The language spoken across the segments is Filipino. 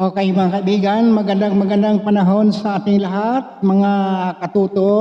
Okay mga kaibigan, magandang panahon sa ating lahat, mga katuto,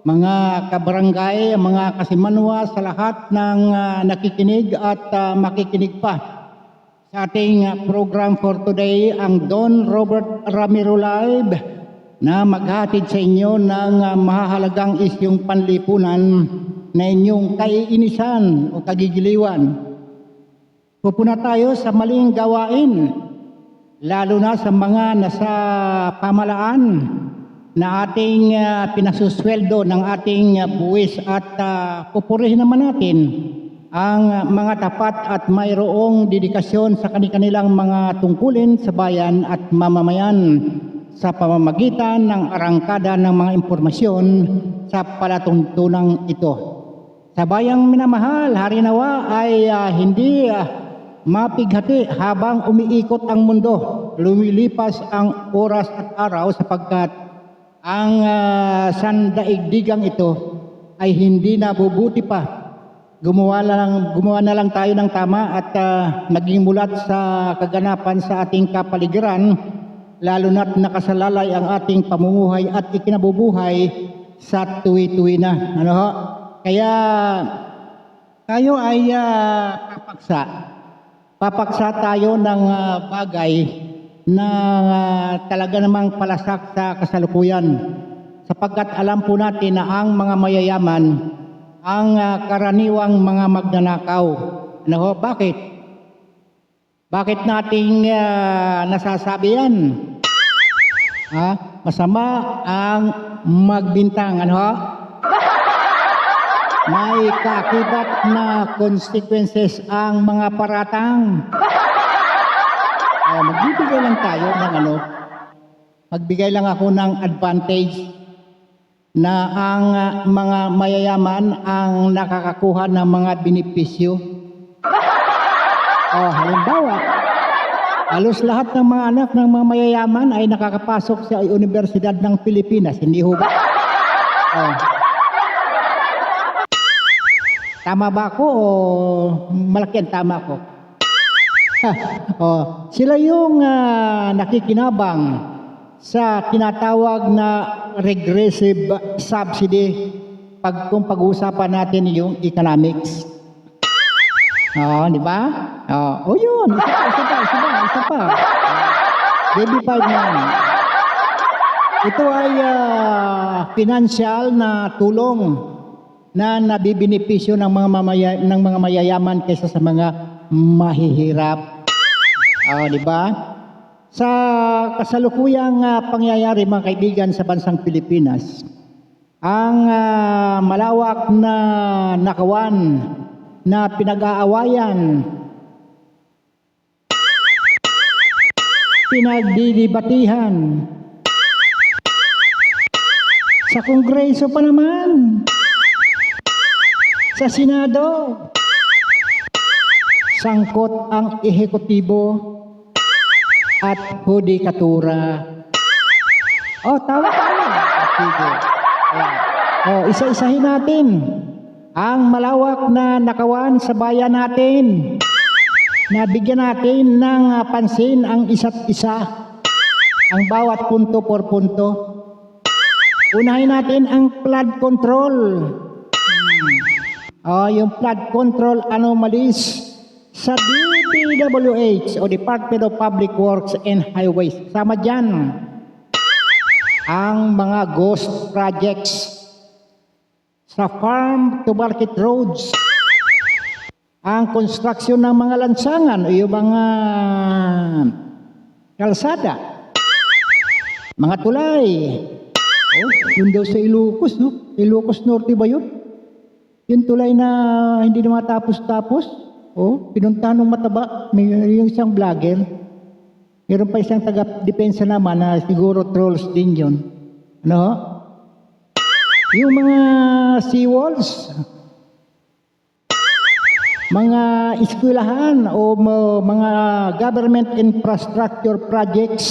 mga kabarangay, mga kasimanwa sa lahat ng nakikinig at makikinig pa sa ating program for today, ang Don Robert Ramiro Live na maghatid sa inyo ng mahahalagang isyong panlipunan na inyong kaiinisan o kagigiliwan. Pupuna tayo sa maling gawain, lalo na sa mga nasa pamalaan na ating pinasusweldo ng ating buwis at pupurihin naman natin ang mga tapat at mayroong dedikasyon sa kanilang mga tungkulin sa bayan at mamamayan sa pamamagitan ng arangkada ng mga impormasyon sa palatuntunang ito. Sa bayang minamahal, harinawa ay hindi mapighati habang umiikot ang mundo, lumilipas ang oras at araw sapagkat ang sandaigdigang ito ay hindi nabubuti pa. Gumawa na lang tayo ng tama at naging mulat sa kaganapan sa ating kapaligiran, lalo na't nakasalalay ang ating pamumuhay at ikinabubuhay sa tuwi-tuwi na. Kaya tayo ay papaksa tayo ng bagay na talaga namang palasak sa kasalukuyan, sapagkat alam po natin na ang mga mayayaman ang karaniwang mga magnanakaw. Bakit? Bakit nating nasasabi yan? Masama ang magbintang. May kaakibat na consequences ang mga paratang. Magbibigay lang tayo ng magbigay lang ako ng advantage na ang mga mayayaman ang nakakakuha ng mga benepisyo. Halimbawa, halos lahat ng mga anak ng mga mayayaman ay nakakapasok sa Universidad ng Pilipinas, hindi ho ba? Tama ba ako o malaki ang tama ko? Sila yung nakikinabang sa tinatawag na regressive subsidy kung pag-uusapan natin yung economics. Di ba? Yun. Isa pa. Baby 5 na. Ito ay financial na tulong na nabibenepisyo ng mga mayayaman kaysa sa mga mahihirap. Di ba? Sa kasalukuyang pangyayari mga kaibigan sa bansang Pilipinas, ang malawak na nakawan na pinag-aawayan, pinagdidibatihan sa Kongreso pa naman, sa Senado, sangkot ang ehekutibo at hudikatura. Tawa tayo. Sige. Isa-isahin natin ang malawak na nakawan sa bayan natin, na bigyan natin ng pansin ang isa't isa, ang bawat punto por punto. Unahin natin ang flood control. Yung flood control anomalies sa DPWH o Department of Public Works and Highways. Sama dyan ang mga ghost projects sa farm to market roads, ang construction ng mga lansangan o yung mga kalsada, mga tulay. Yun daw sa Ilocos, Ilocos Norte ba yun? Yung tulay na hindi na matapos-tapos. Pinuntahan ng mataba, may yung isang vlogger. Meron pa isang taga-depensa naman na siguro trolls din yun. Yung mga seawalls, mga eskwelahan o mga government infrastructure projects.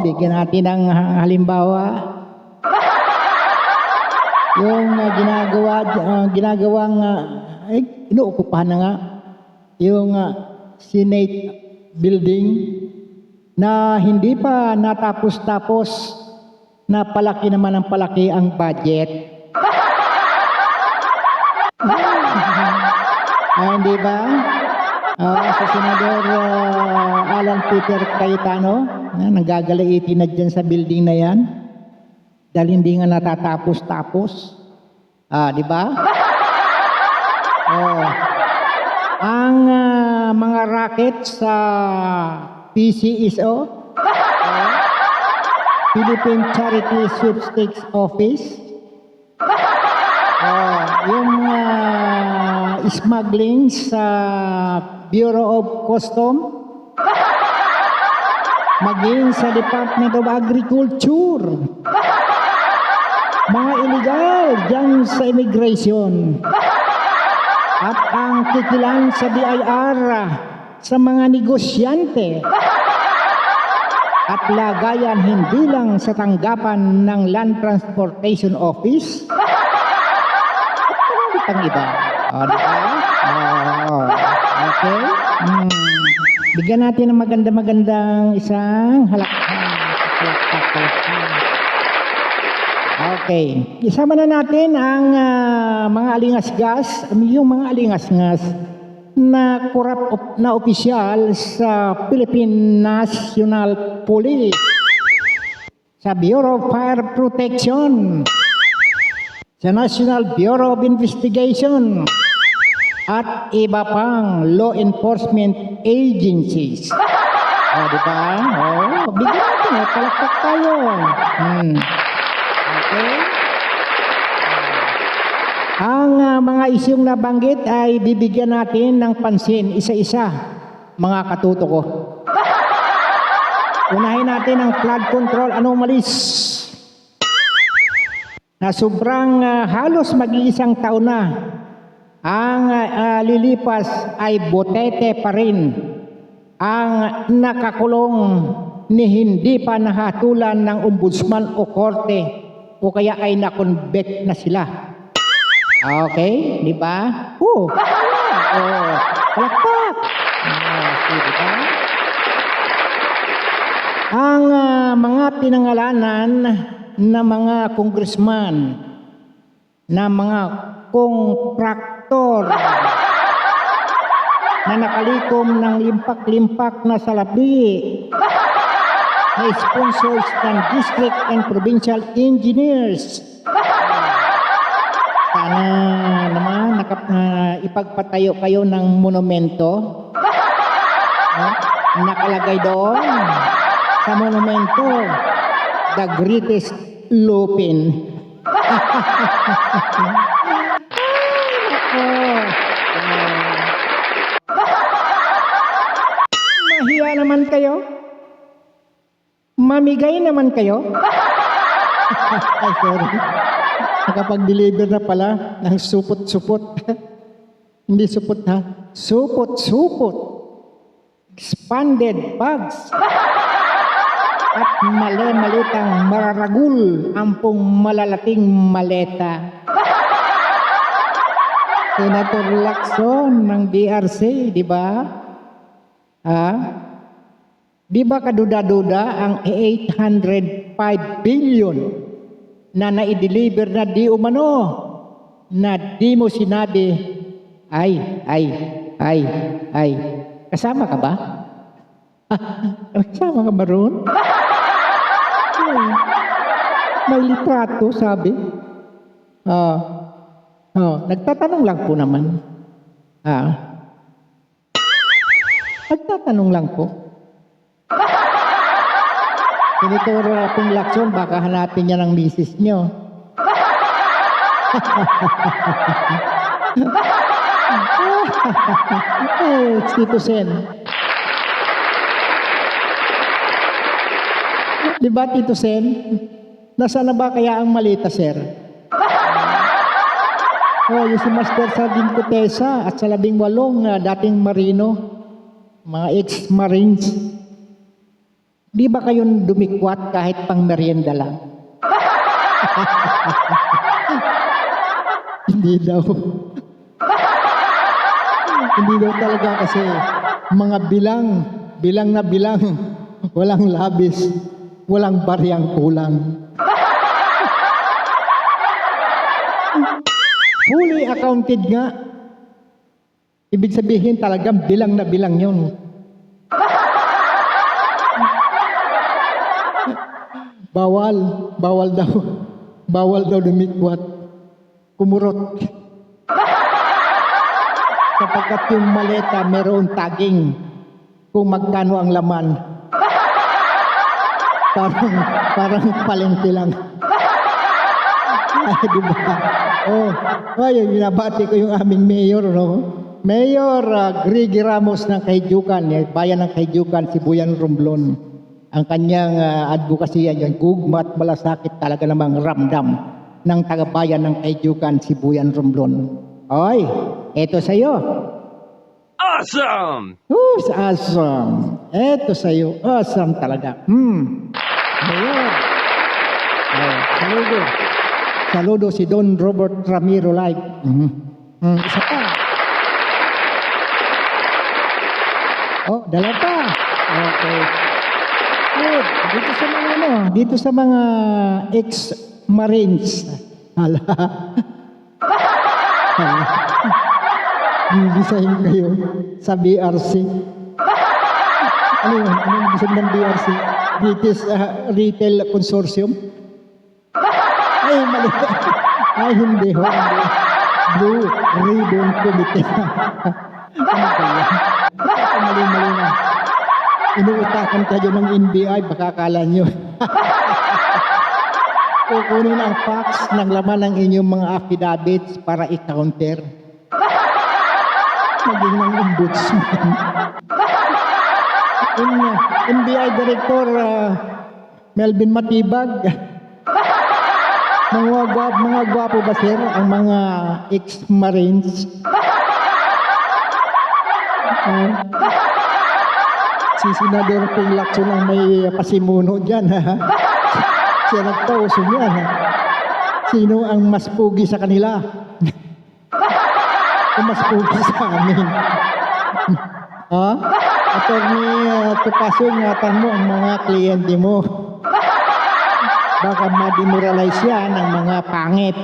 Bigyan natin ng halimbawa. Yung ginagawang inuukupahan na nga yung Senate building, na hindi pa natapos-tapos na palaki naman ang palaki ang budget. Hindi ba? Sa Senador Alan Peter Cayetano, nanggagalaiti na dyan sa building na yan dahil hindi nga natatapos-tapos. Di ba? Ang mga racket sa PCSO, Philippine Charity Sweepstakes Office, yung smuggling sa Bureau of Custom, maging sa Department of Agriculture, mga illegal dyan sa immigration, at ang kikilan sa BIR sa mga negosyante, at lagayan hindi lang sa tanggapan ng Land Transportation Office, at marami pang iba. Diba? Okay? Bigyan natin ng maganda-magandang isang halakhan. Okay. Isama na natin ang mga alingas-gas, yung mga alingas-gas na korap na opisyal sa Philippine National Police, sa Bureau of Fire Protection, sa National Bureau of Investigation, at iba pang law enforcement agencies. Diba? Bigyan natin, palakpak tayo. Okay? Ang mga isyong nabanggit ay bibigyan natin ng pansin isa-isa, mga katuto ko. Unahin natin ang flood control anomalies na sobrang halos mag-iisang taon na ang lilipas ay botete pa rin ang nakakulong ni hindi pa nahatulan ng ombudsman o korte o kaya ay nakonvict na sila. Okay, di ba? Palakpak! Diba? Ang mga pinangalanan na mga congressman, na mga kontraktor na nakalikom ng limpak-limpak na salapi, na sponsors ng district and provincial engineers. Sana naman ipagpatayo kayo ng monumento. Nakalagay doon sa monumento, the greatest lupin. Mahiya naman kayo? Mamigay naman kayo? Ay, sorry. Nakapag-deliver na pala ng supot-supot. Hindi supot ha? Supot-supot. Expanded bags. At mali-malitang mararagul ampong malalaking maleta. Senator Lacson ng DRC, di ba? Di ba kaduda-duda ang 805 billion na naideliver na di umano, na di mo sinabi, ay. Kasama ka ba? Kasama ka ba ron? May litrato, sabi. Nagtatanong lang po naman. Nagtatanong lang po. Senator Ping Lacson, baka hanapin niya ng misis niyo. Tito Sen. Di ba, Tito Sen? Nasaan na ba kaya ang malita, sir? Yung si Master Sergeant Cotesa at sa 18 dating marino, mga ex-marines. Di ba kayong dumikwat kahit pang merienda lang? Hindi daw. Hindi daw talaga kasi mga bilang walang labis, walang bariyang kulang. Fully accounted nga. Ibig sabihin talagang bilang na bilang yun. Bawal daw lumikwat, kumurot. Sapagkat yung maleta meron tagging kung magkano ang laman. Parang palengke lang. Ay, di ba? Ayun, binabati ko yung aming mayor, no? Mayor Griggy Ramos ng Kahijukan, bayan ng Kahijukan, Sibuyan, Romblon. Ang kanyang advocacy yan, gugma at malasakit talaga namang ramdam ng tagabayan ng Kahijukan, Sibuyan, Romblon. Oy, eto sa'yo. Awesome! Who's awesome? Eto sa'yo, awesome talaga. Mayor. Saludo si Don Robert Ramiro Live. Isa pa. Dalawa pa. Okay. Good. Dito sa mga ex-marines. Hala. Bibisahin kayo sa BRC. Ano yun? Anong bisag ng BRC? British Retail Consortium? Ay, mali. Ay, hindi ho. Blue Ribbon Committee. Ano ba yan? Mali na. Inuutakan kayo ng NBI, baka akala nyo. Kukunin ang facts ng laman ng inyong mga affidavits para i-counter. Maging ng ombudsman. NBI Director Melvin Matibag. Mga gwapo ba sir ang mga ex-marines? Si Senador Ping Lacson ang may pasimuno dyan. Siya nagpauso yan. Sino ang mas pugi sa kanila? Ang mas pugi sa amin. Attorney Tupaso, ingatan mo ang mga kliyente mo. Baka ma-demoralize yan ng mga pangit.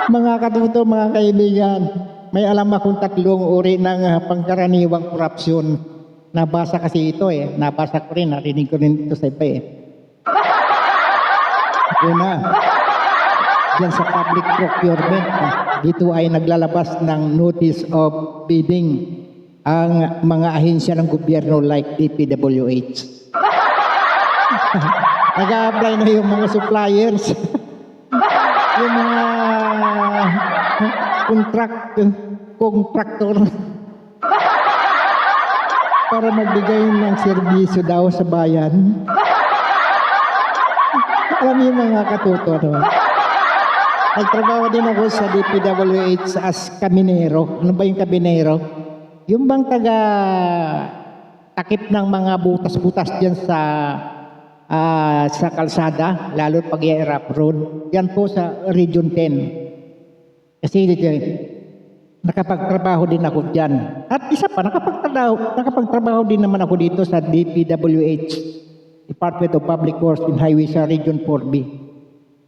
Mga katuto, mga kaibigan, may alam akong tatlong uri ng pangkaraniwang korupsyon. Nabasa kasi ito Nabasa ko rin, narinig ko rin ito sa iba Una, dyan sa public procurement, dito ay naglalabas ng notice of bidding ang mga ahensya ng gobyerno like DPWH. Nag-a-apply na yung mga suppliers, yung mga contractor para magbigay ng serbisyo daw sa bayan. Alam niyo mga katuto, nagtrabaho din ako sa DPWH as kabinero. Ano ba yung kabinero? Yung bang takip ng mga butas-butas dyan sa kalsada, lalo pag i-rough road, yan po sa Region 10. Kasi nakapagtrabaho din ako dyan. At isa pa, nakapagtrabaho din naman ako dito sa DPWH, Department of Public Works and Highways sa Region 4B.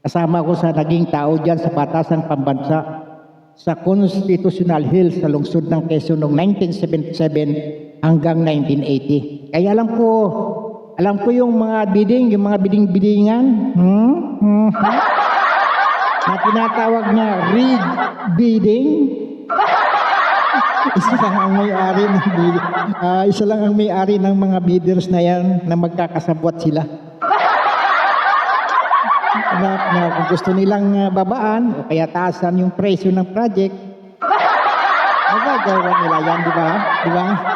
Kasama ko sa naging tao dyan sa Batasang Pambansa sa Constitutional Hill sa lungsod ng Quezon noong 1977 hanggang 1980. Kaya alam ko yung mga bidding, yung mga bidding-biddingan na tinatawag na rig bidding. Isa lang ang may-ari ng mga bidders na yan na magkakasabwat sila. Na kung gusto nilang babaan o kaya taasan yung presyo ng project, magagawa nila yan,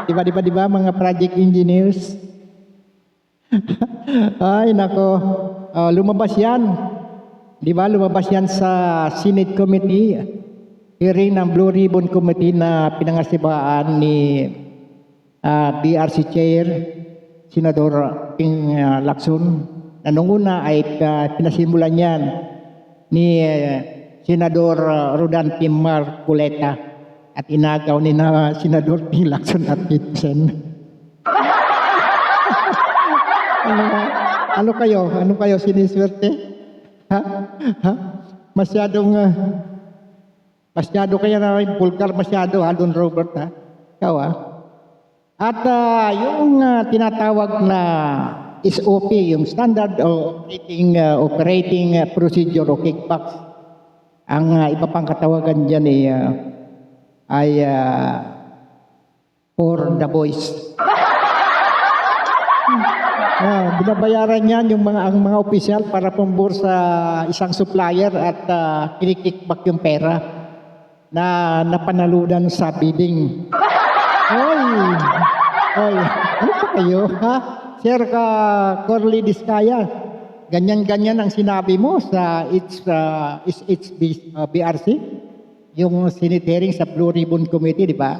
di ba mga project engineers? Ay nako, lumabas yan. Di ba lumabas yan sa Senate Committee, hearing ng Blue Ribbon Committee na pinangasibaan ni BRC Chair, Senador Ping Lacson. Na nung una ay pinasimulan yan ni Senador Rodan P. Marcoleta. at inagaw ni na Senador Ping Lacson at Peterson. Ano kayo? Ano kayo siniswerte? Ha? Ha? Masyado kaya na vulgar masyado, ha, Don Robert, ha? Ikaw, ha? At yung tinatawag na SOP, yung Standard Operating Procedure o kickbacks, ang iba pang katawagan dyan ay for the boys. Binabayaran yan ang mga opisyal para pumbor sa isang supplier at kinikickback yung pera na napanalunan sa bidding. Hoy, ano pa kayo, ha? Sir Corley Diskaya, ganyan-ganyan ang sinabi mo sa BRC, yung Senate hearing sa Blue Ribbon Committee, di ba?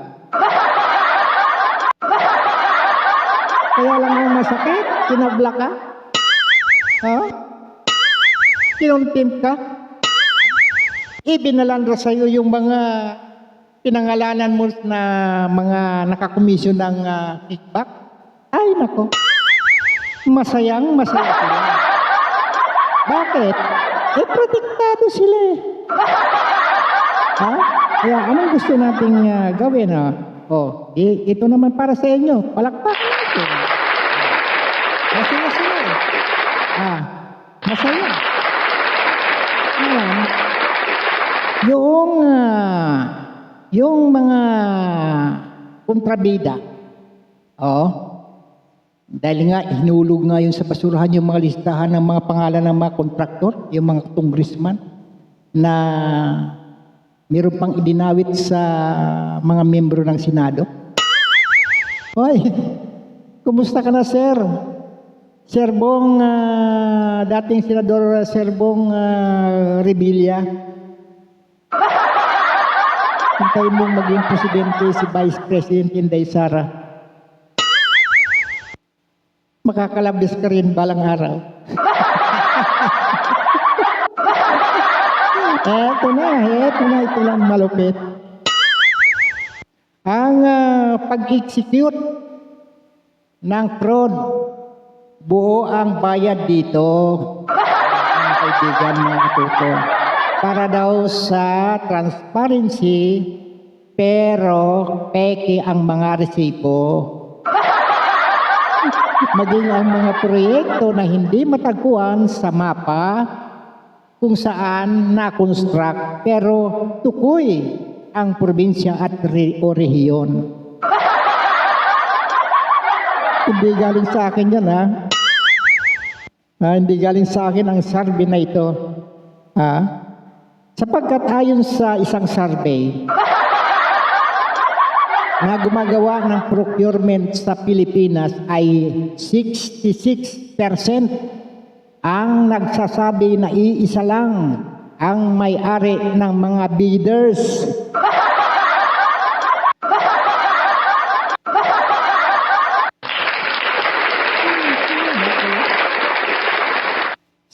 Kaya lang ang masakit, kinabla ka? Ha? Kinontempt ka? Ibinalandra sa iyo yung mga pinangalanan mo na mga nakakomisyon ng kickback. Ay, nako. Masaya sila. Bakit? Protektado sila eh. Ha? Kaya anong gusto nating gawin? Ito naman para sa inyo. Palakpakan natin. Masaya sila eh. Masaya. Yung mga kontrabida, dahil nga hinulog nga yun sa basurahan yung mga listahan ng mga pangalan ng mga kontraktor, yung mga congressman na meron pang idinawit sa mga membro ng Senado. Hoy, kumusta ka na, sir? Sir Bong, dating Senador Sir Bong Revilla. Hintayin mong maging presidente si Vice President Inday Sara. Makakalabis ka rin balang araw. Ito lang malupit. Ang pag-execute ng fraud, buo ang bayad dito, mga kaibigan, mga katuto. Para daw sa transparency, pero peke ang mga resibo. Maging ang mga proyekto na hindi matagpuan sa mapa kung saan na-construct, pero tukoy ang probinsya at o rehiyon. Hindi galing sa akin yan, ha? Hindi galing sa akin ang survey na ito. Sapagkat ayon sa isang survey na gumagawa ng procurement sa Pilipinas ay 66% ang nagsasabi na iisa lang ang may-ari ng mga bidders.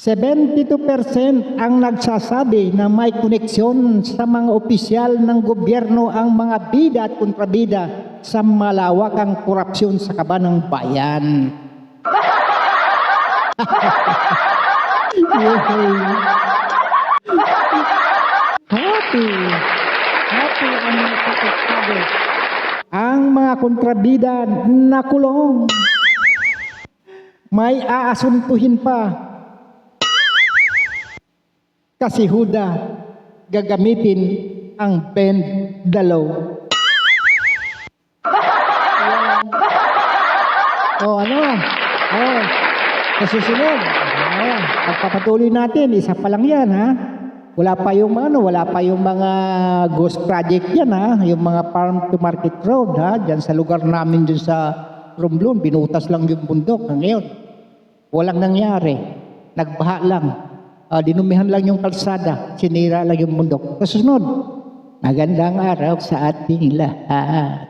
%72% ang nagsasabi na may koneksyon sa mga opisyal ng gobyerno ang mga bida at kontrabida sa malawakang korupsyon sa kaban ng bayan. Happy ang mga protektado. Ang mga kontrabida nakulong. May aasuntuhin pa. Kasi huda, gagamitin ang bend the law. Susunod. Pagpapatuloy natin, isa pa lang yan, ha? Wala pa yung mga ghost project yan, ha? Yung mga farm to market road, ha? Diyan sa lugar namin dyan sa Romblon, binutas lang yung bundok. Ngayon, walang nangyari. Nagbaha lang. Dinumihan lang yung kalsada, sinira lang yung bundok. Kasunod, magandang araw sa ating lahat.